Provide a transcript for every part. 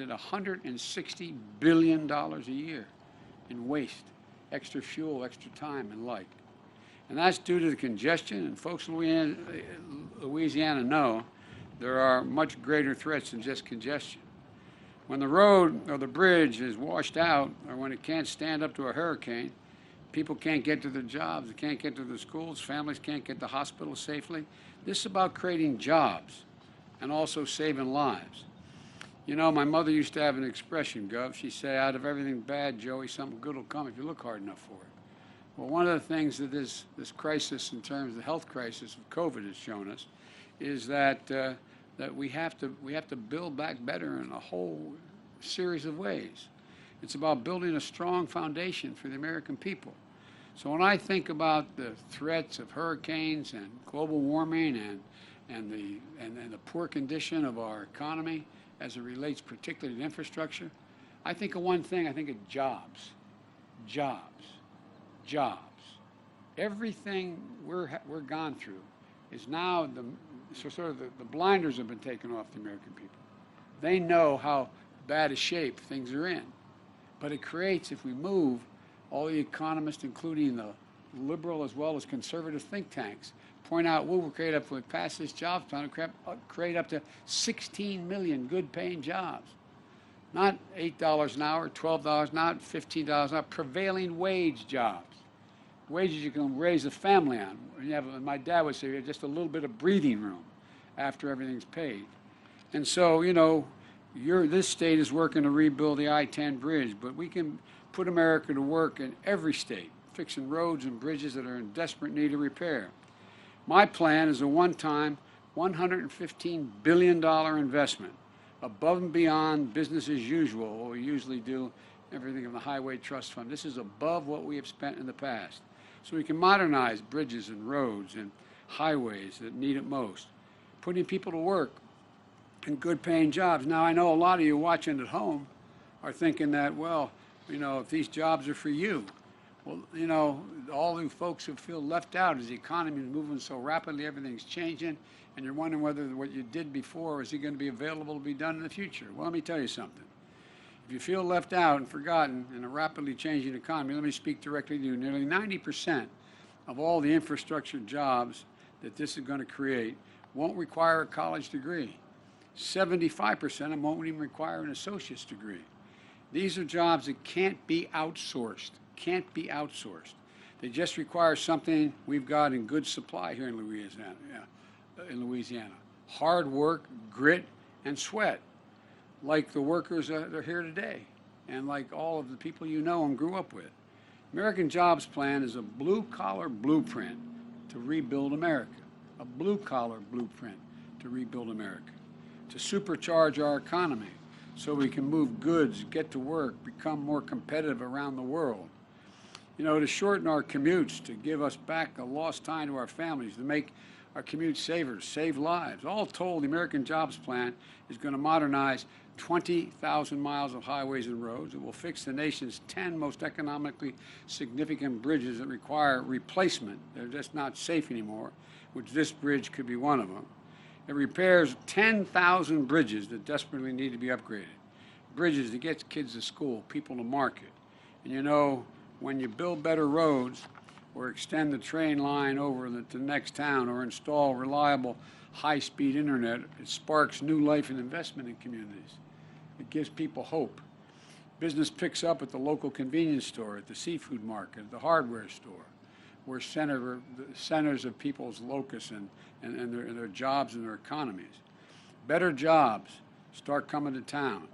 estimated $160 billion a year in waste, extra fuel, extra time, and like. And that's due to the congestion, and folks in Louisiana know there are much greater threats than just congestion. When the road or the bridge is washed out, or when it can't stand up to a hurricane, people can't get to their jobs, they can't get to their schools, families can't get to hospitals safely. This is about creating jobs and also saving lives. You know, my mother used to have an expression, Gov. She'd say, out of everything bad, Joey, something good will come if you look hard enough for it. Well, one of the things that this crisis in terms of the health crisis of COVID has shown us is that we have to build back better in a whole series of ways. It's about building a strong foundation for the American people. So when I think about the threats of hurricanes and global warming and the poor condition of our economy as it relates particularly to infrastructure, I think of one thing. I think of jobs, jobs, jobs. Everything we're gone through is now the blinders have been taken off the American people. They know how bad a shape things are in. But it creates, if we move, all the economists, including the liberal as well as conservative think tanks, point out we'll create up, if we pass this jobs plan, we'll create up to 16 million good-paying jobs. Not $8 an hour, $12 an hour, $15 an hour, prevailing wage jobs. Wages you can raise a family on. My dad would say, just a little bit of breathing room after everything's paid. And so, you know, this state is working to rebuild the I-10 bridge, but we can put America to work in every state, fixing roads and bridges that are in desperate need of repair. My plan is a one-time $115 billion investment above and beyond business as usual, what we usually do, everything in the Highway Trust Fund. This is above what we have spent in the past. So we can modernize bridges and roads and highways that need it most, putting people to work in good-paying jobs. Now, I know a lot of you watching at home are thinking that, well, you know, if these jobs are for you, well, you know, all the folks who feel left out as the economy is moving so rapidly, everything's changing, and you're wondering whether what you did before is going to be available to be done in the future. Well, let me tell you something. If you feel left out and forgotten in a rapidly changing economy, let me speak directly to you. Nearly 90% of all the infrastructure jobs that this is going to create won't require a college degree. 75% of them won't even require an associate's degree. These are jobs that can't be outsourced, can't be outsourced. They just require something we've got in good supply here in Louisiana. Hard work, grit, and sweat, like the workers that are here today, and like all of the people you know and grew up with. American Jobs Plan is a blue-collar blueprint to rebuild America, a blue-collar blueprint to rebuild America, to supercharge our economy so we can move goods, get to work, become more competitive around the world. You know, to shorten our commutes, to give us back the lost time to our families, to make our commute savers, save lives. All told, the American Jobs Plan is going to modernize 20,000 miles of highways and roads. It will fix the nation's 10 most economically significant bridges that require replacement. They're just not safe anymore, which this bridge could be one of them. It repairs 10,000 bridges that desperately need to be upgraded. Bridges that get kids to school, people to market. And you know, when you build better roads or extend the train line over to the next town or install reliable high-speed internet, it sparks new life and investment in communities. It gives people hope. Business picks up at the local convenience store, at the seafood market, at the hardware store, where centers of people's locus and their jobs and their economies. Better jobs start coming to town.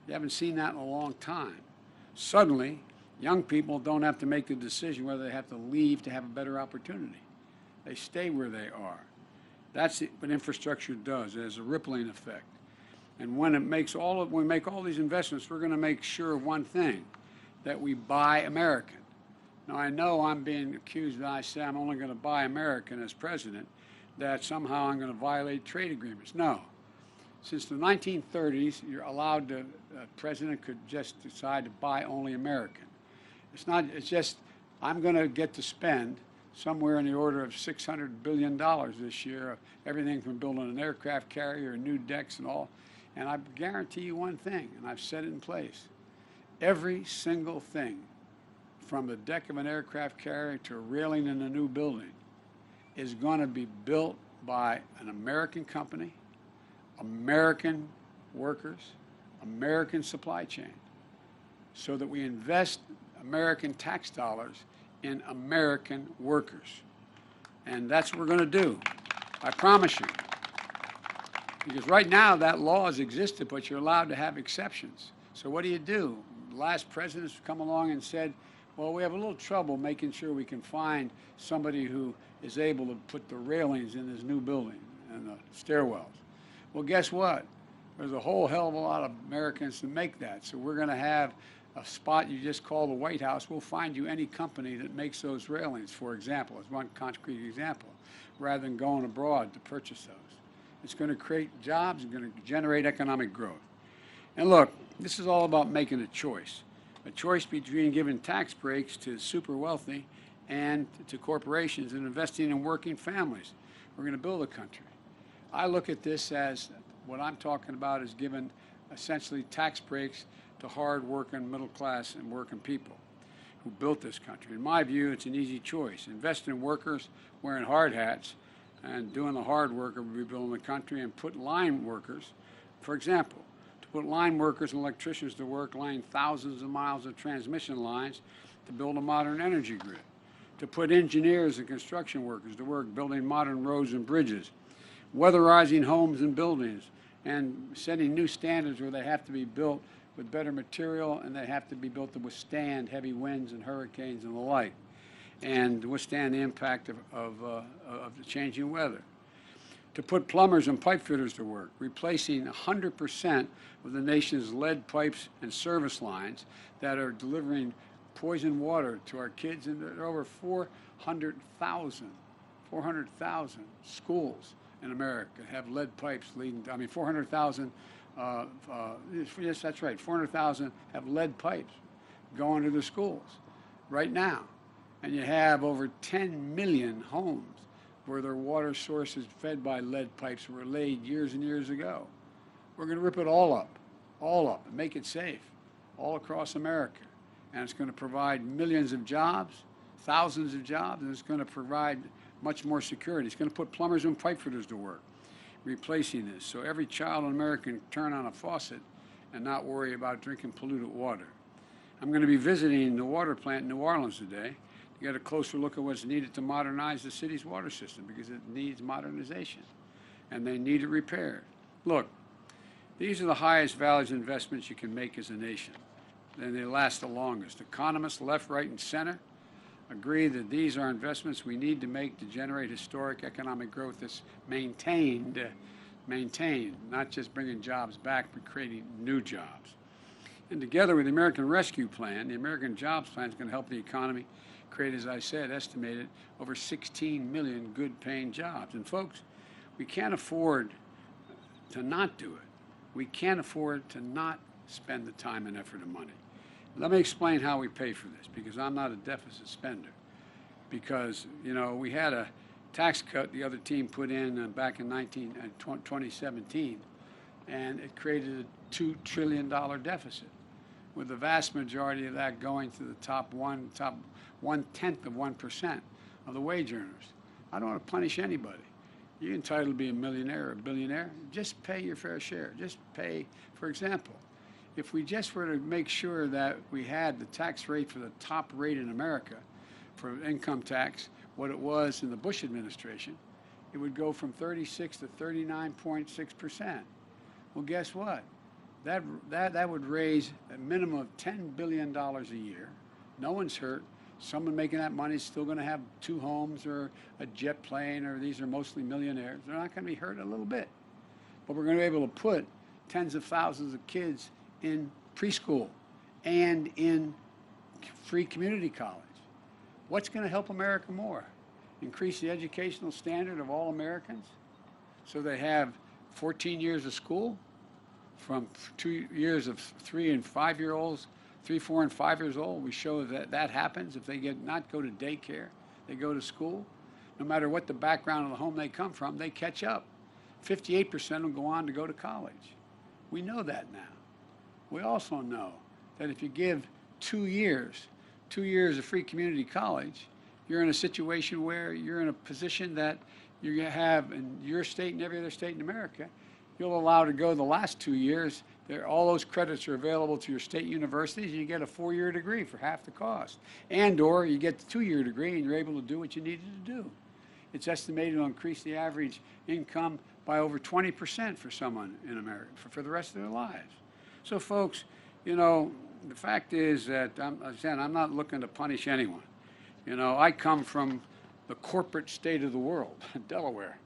You haven't seen that in a long time. Suddenly, young people don't have to make the decision whether they have to leave to have a better opportunity. They stay where they are. That's what infrastructure does. It has a rippling effect. And when we make all these investments, we're going to make sure of one thing, that we buy American. Now, I know I'm being accused when I say I'm only going to buy American as president, that somehow I'm going to violate trade agreements. No. Since the 1930s, you're allowed to, a president could just decide to buy only American. It's just, I'm going to get to spend somewhere in the order of $600 billion this year, everything from building an aircraft carrier, new decks and all. And I guarantee you one thing, and I've set it in place. Every single thing, from the deck of an aircraft carrier to a railing in a new building, is going to be built by an American company, American workers, American supply chain, so that we invest American tax dollars in American workers. And that's what we're going to do. I promise you. Because right now that law has existed, but you're allowed to have exceptions. So what do? The last president's come along and said, well, we have a little trouble making sure we can find somebody who is able to put the railings in this new building and the stairwells. Well, guess what? There's a whole hell of a lot of Americans to make that. So we're going to have a spot you just call the White House. We'll find you any company that makes those railings, for example, as one concrete example, rather than going abroad to purchase those. It's going to create jobs and going to generate economic growth. And look, this is all about making a choice between giving tax breaks to super wealthy and to corporations and investing in working families. We're going to build a country. I look at this as what I'm talking about is giving essentially tax breaks to hard-working, middle-class, and working people who built this country. In my view, it's an easy choice. Invest in workers wearing hard hats and doing the hard work of rebuilding the country, and put line workers, for example, to put line workers and electricians to work laying thousands of miles of transmission lines to build a modern energy grid, to put engineers and construction workers to work building modern roads and bridges, weatherizing homes and buildings, and setting new standards where they have to be built with better material and they have to be built to withstand heavy winds and hurricanes and the like, and withstand the impact of the changing weather. To put plumbers and pipe fitters to work, replacing 100% of the nation's lead pipes and service lines that are delivering poison water to our kids. And there are over 400,000 schools in America have lead pipes leading, 400,000, yes, that's right, 400,000 have lead pipes going to the schools right now. And you have over 10 million homes where their water source is fed by lead pipes were laid years and years ago. We're going to rip it all up, and make it safe all across America. And it's going to provide millions of jobs, thousands of jobs, and it's going to provide much more security. It's going to put plumbers and pipe fitters to work, replacing this, so every child in America can turn on a faucet and not worry about drinking polluted water. I'm going to be visiting the water plant in New Orleans today to get a closer look at what's needed to modernize the city's water system, because it needs modernization and they need it repaired. Look, these are the highest values investments you can make as a nation, and they last the longest. Economists, left, right, and center, agree that these are investments we need to make to generate historic economic growth that's maintained, not just bringing jobs back, but creating new jobs. And together with the American Rescue Plan, the American Jobs Plan is going to help the economy create, as I said, estimated over 16 million good-paying jobs. And folks, we can't afford to not do it. We can't afford to not spend the time and effort and money. Let me explain how we pay for this, because I'm not a deficit spender. Because, we had a tax cut the other team put in back in 2017, and it created a $2 trillion deficit, with the vast majority of that going to the top one-tenth of 1% of the wage earners. I don't want to punish anybody. You're entitled to be a millionaire or a billionaire. Just pay your fair share. Just pay, for example, if we just were to make sure that we had the tax rate for the top rate in America for income tax, what it was in the Bush administration, it would go from 36 to 39.6%. Well, guess what? That would raise a minimum of $10 billion a year. No one's hurt. Someone making that money is still going to have 2 homes or a jet plane, or these are mostly millionaires. They're not going to be hurt a little bit. But we're going to be able to put tens of thousands of kids in preschool and in free community college. What's going to help America more? Increase the educational standard of all Americans so they have 14 years of school, from 2 years of 3 and 5 year olds, 3, 4, and 5 years old. We show that that happens if they not go to daycare, they go to school. No matter what the background of the home they come from, they catch up. 58% will go on to go to college. We know that now. We also know that if you give 2 years, 2 years of free community college, you're in a situation where you're in a position that you have in your state and every other state in America. You'll allow to go the last 2 years. All those credits are available to your state universities, and you get a 4-year degree for half the cost. And or you get the 2-year degree, and you're able to do what you needed to do. It's estimated to increase the average income by over 20% for someone in America for the rest of their lives. So, folks, you know, the fact is that, I'm not looking to punish anyone. You know, I come from the corporate state of the world, Delaware.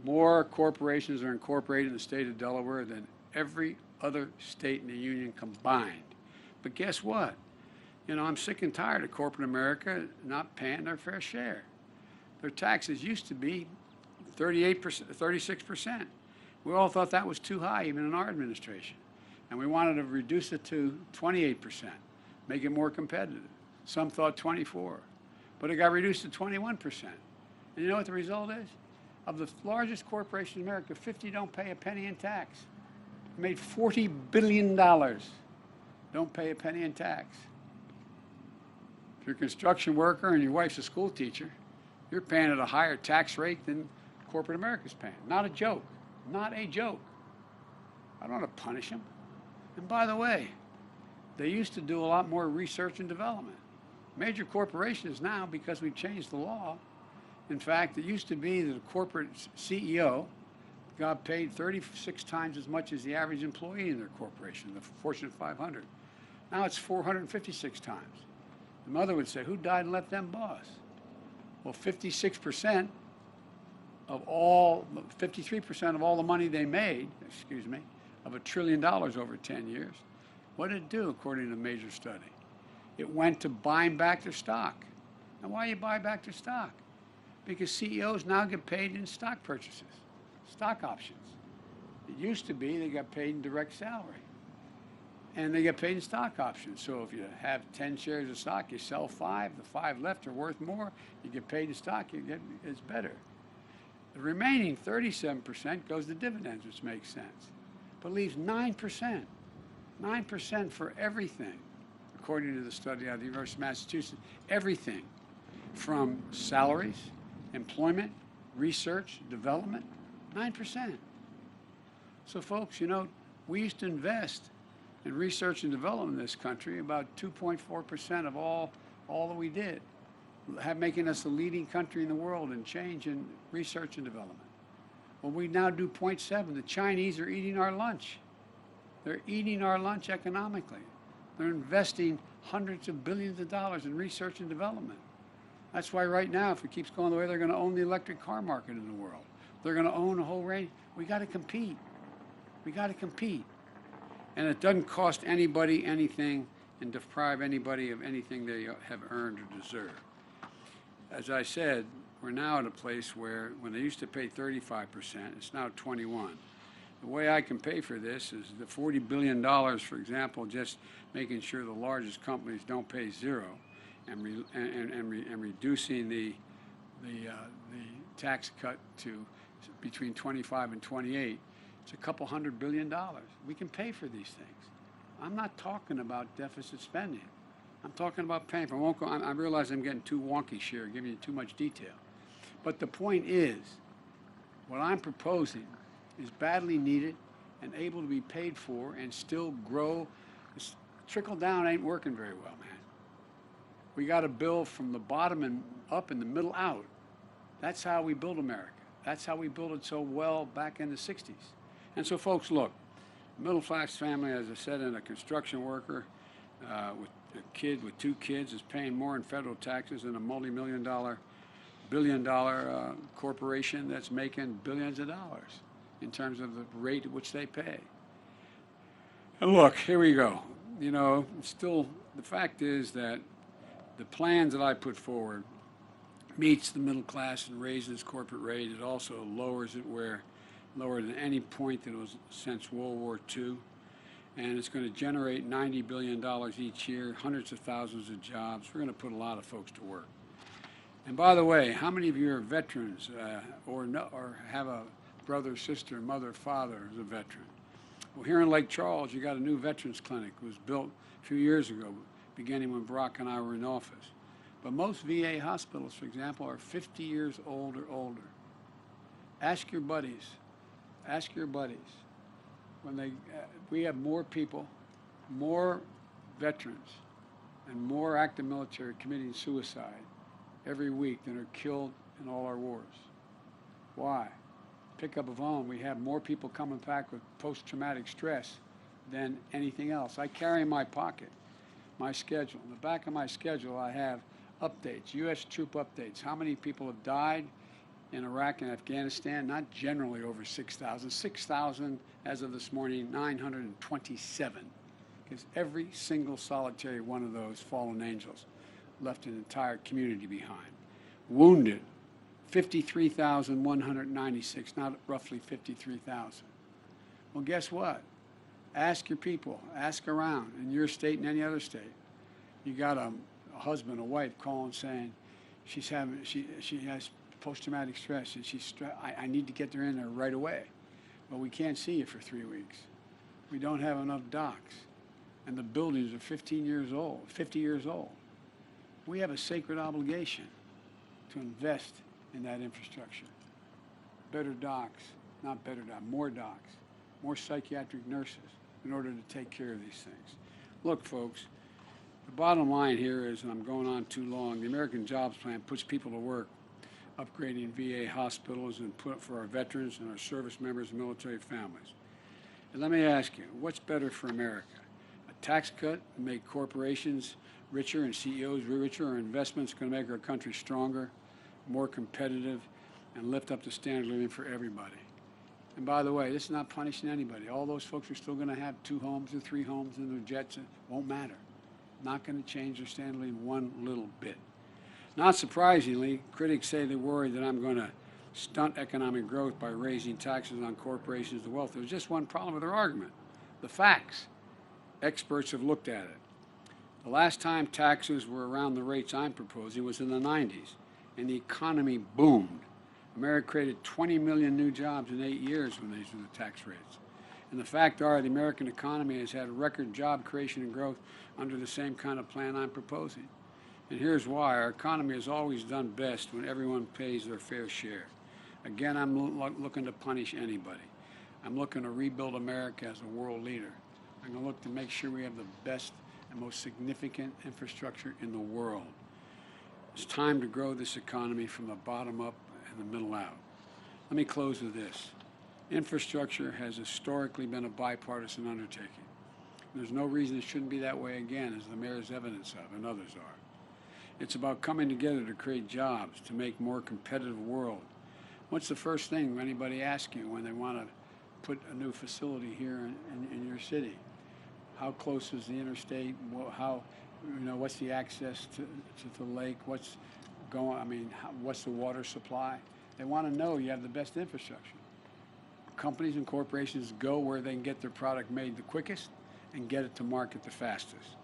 More corporations are incorporated in the state of Delaware than every other state in the union combined. But guess what? You know, I'm sick and tired of corporate America not paying their fair share. Their taxes used to be 38%, 36%. We all thought that was too high, even in our administration. And we wanted to reduce it to 28%, make it more competitive. Some thought 24%, but it got reduced to 21%. And you know what the result is? Of the largest corporation in America, 50 don't pay a penny in tax. It made $40 billion. Don't pay a penny in tax. If you're a construction worker and your wife's a school teacher, you're paying at a higher tax rate than corporate America's paying. Not a joke. Not a joke. I don't want to punish them. And by the way, they used to do a lot more research and development. Major corporations now, because we've changed the law, in fact, it used to be that a corporate CEO got paid 36 times as much as the average employee in their corporation, the Fortune 500. Now it's 456 times. The mother would say, who died and left them boss? Well, 56% of all, 53% of all the money they made, of $1 trillion over 10 years, what did it do according to a major study? It went to buying back their stock. Now, why you buy back their stock? Because CEOs now get paid in stock purchases, stock options. It used to be they got paid in direct salary, and they get paid in stock options. So if you have 10 shares of stock, you sell 5, the 5 left are worth more, you get paid in stock, it's better. The remaining 37% goes to dividends, which makes sense, but leaves 9%, 9% for everything, according to the study out of the University of Massachusetts, everything from salaries, employment, research, development, 9%. So folks, you know, we used to invest in research and development in this country about 2.4% of all that we did, making us the leading country in the world in change in research and development. Well, we now do 0.7. The Chinese are eating our lunch. They're eating our lunch economically. They're investing hundreds of billions of dollars in research and development. That's why right now, if it keeps going the way, they're going to own the electric car market in the world. They're going to own a whole range. We got to compete. We got to compete. And it doesn't cost anybody anything and deprive anybody of anything they have earned or deserve. As I said, we're now at a place where when they used to pay 35%, it's now 21%. The way I can pay for this is the $40 billion, for example, just making sure the largest companies don't pay zero, and reducing the tax cut to between 25 and 28. It's a couple $100 billion. We can pay for these things. I'm not talking about deficit spending. I'm talking about paying for. I realize I'm getting too wonky here, giving you too much detail. But the point is, what I'm proposing is badly needed and able to be paid for and still grow. This trickle down ain't working very well, man. We got to build from the bottom and up and the middle out. That's how we build America. That's how we built it so well back in the 60s. And so, folks, look, middle class family, as I said, and a construction worker with a kid with 2 kids is paying more in federal taxes than a multi-million-dollar, billion-dollar corporation that's making billions of dollars in terms of the rate at which they pay. And look, here we go. You know, still, the fact is that the plans that I put forward meets the middle class and raises corporate rate. It also lowers it lower than any point that it was since World War II. And it's going to generate $90 billion each year, hundreds of thousands of jobs. We're going to put a lot of folks to work. And by the way, how many of you are veterans or have a brother, sister, mother, father who's a veteran? Well, here in Lake Charles, you got a new veterans clinic. It was built a few years ago, beginning when Barack and I were in office. But most VA hospitals, for example, are 50 years old or older. Ask your buddies. Ask your buddies. We have more people, more veterans, and more active military committing suicide every week than are killed in all our wars. Why? Pick up a phone. We have more people coming back with post-traumatic stress than anything else. I carry in my pocket my schedule. In the back of my schedule, I have updates, U.S. troop updates. How many people have died in Iraq and Afghanistan? Not generally over 6,000. 6,000 as of this morning, 927. Because every single solitary one of those fallen angels left an entire community behind. Wounded, 53,196, not roughly 53,000. Well, guess what? Ask your people, ask around in your state and any other state. You got a husband, a wife calling saying she has post-traumatic stress and I need to get her in there right away. But we can't see you for 3 weeks. We don't have enough docs. And the buildings are 50 years old. We have a sacred obligation to invest in that infrastructure. Better docs, not better docs, more docs, more psychiatric nurses in order to take care of these things. Look, folks, the bottom line here is, and I'm going on too long, the American Jobs Plan puts people to work upgrading VA hospitals and put for our veterans and our service members and military families. And let me ask you, what's better for America? A tax cut to make corporations richer and CEOs richer, or investments going to make our country stronger, more competitive, and lift up the standard of living for everybody? And by the way, this is not punishing anybody. All those folks are still going to have 2 homes or 3 homes and their jets. It won't matter. Not going to change their standard of living one little bit. Not surprisingly, critics say they're worried that I'm going to stunt economic growth by raising taxes on corporations and wealth. There's just one problem with their argument: the facts. Experts have looked at it. The last time taxes were around the rates I'm proposing was in the 90s, and the economy boomed. America created 20 million new jobs in 8 years when these were the tax rates. And the fact are, the American economy has had record job creation and growth under the same kind of plan I'm proposing. And here's why. Our economy has always done best when everyone pays their fair share. Again, I'm looking to punish anybody. I'm looking to rebuild America as a world leader. I'm going to look to make sure we have the best and most significant infrastructure in the world. It's time to grow this economy from the bottom up and the middle out. Let me close with this. Infrastructure has historically been a bipartisan undertaking. There's no reason it shouldn't be that way again, as the mayor's evidence of, and others are. It's about coming together to create jobs, to make a more competitive world. What's the first thing anybody asks you when they want to put a new facility here in your city? How close is the interstate? What's the access to the lake? What's the water supply? They want to know you have the best infrastructure. Companies and corporations go where they can get their product made the quickest and get it to market the fastest.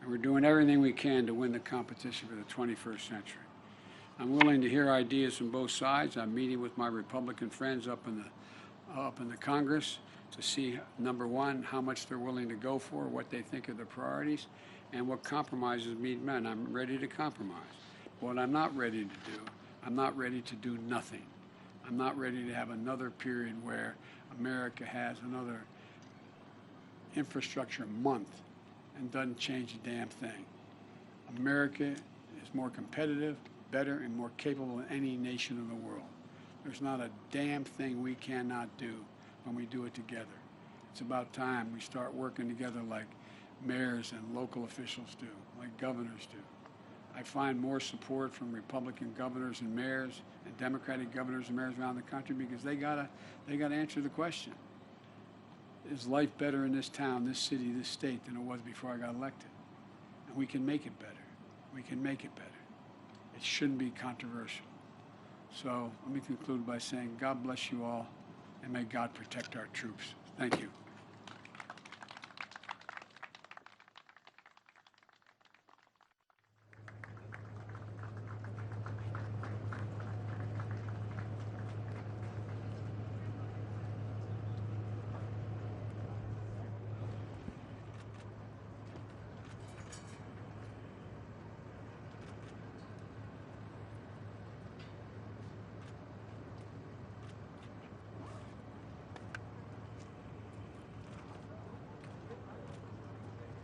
And we're doing everything we can to win the competition for the 21st century. I'm willing to hear ideas from both sides. I'm meeting with my Republican friends up in the Congress to see, number one, how much they're willing to go for, what they think are the priorities, and what compromises meet men. I'm ready to compromise. What I'm not ready to do, I'm not ready to do nothing. I'm not ready to have another period where America has another infrastructure month and doesn't change a damn thing. America is more competitive, better, and more capable than any nation in the world. There's not a damn thing we cannot do when we do it together. It's about time we start working together like mayors and local officials do, like governors do. I find more support from Republican governors and mayors and Democratic governors and mayors around the country because they gotta answer the question: is life better in this town, this city, this state than it was before I got elected? And we can make it better. We can make it better. It shouldn't be controversial. So let me conclude by saying God bless you all, and may God protect our troops. Thank you.